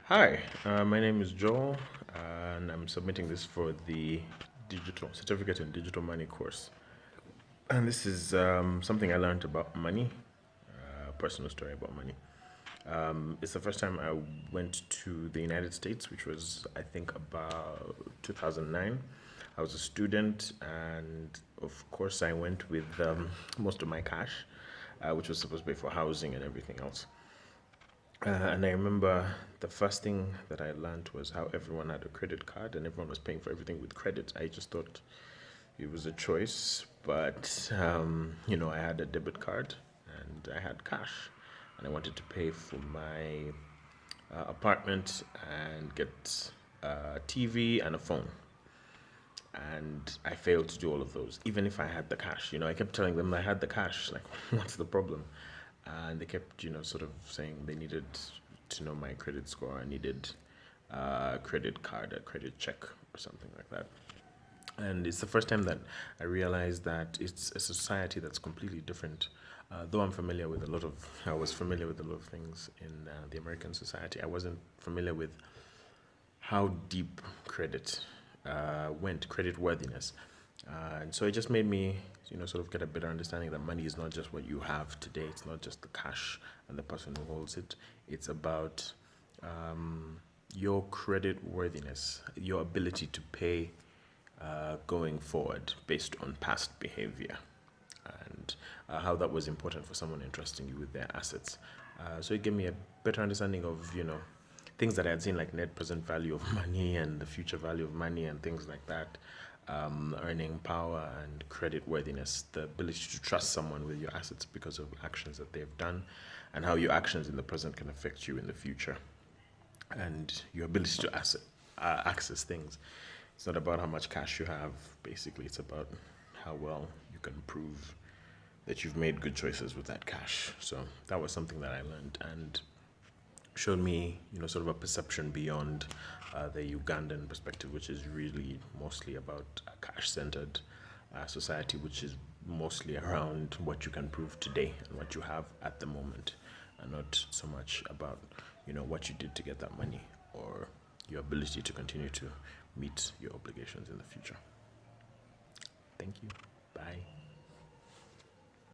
Hi, my name is Joel, and I'm submitting this for the digital certificate in digital money course. And this is something I learned about money, a personal story about money. It's the first time I went to the United States, which was, I think, about 2009. I was a student, and of course, I went with most of my cash, which was supposed to be for housing and everything else. And I remember the first thing that I learned was how everyone had a credit card and everyone was paying for everything with credit. I just thought it was a choice, but I had a debit card and I had cash, and I wanted to pay for my apartment and get a TV and a phone. And I failed to do all of those, even if I had the cash. I kept telling them I had the cash. Like, what's the problem? And they kept, sort of saying they needed to know my credit score. I needed a credit card, a credit check, or something like that. And it's the first time that I realized that it's a society that's completely different. Though I was familiar with a lot of things in the American society. I wasn't familiar with how deep credit credit worthiness. And so it just made me, sort of get a better understanding that money is not just what you have today. It's not just the cash and the person who holds it. It's about your credit worthiness, your ability to pay going forward based on past behavior, and how that was important for someone entrusting you with their assets. So it gave me a better understanding of, things that I had seen, like net present value of money and the future value of money and things like that. Earning power and credit worthiness, the ability to trust someone with your assets because of actions that they've done, and how your actions in the present can affect you in the future, and your ability to access things. It's not about how much cash you have, basically, it's about how well you can prove that you've made good choices with that cash. So that was something that I learned and showed me, sort of a perception beyond the Ugandan perspective, which is really mostly about a cash centered society, which is mostly around what you can prove today and what you have at the moment, and not so much about, what you did to get that money or your ability to continue to meet your obligations in the future. Thank you. Bye.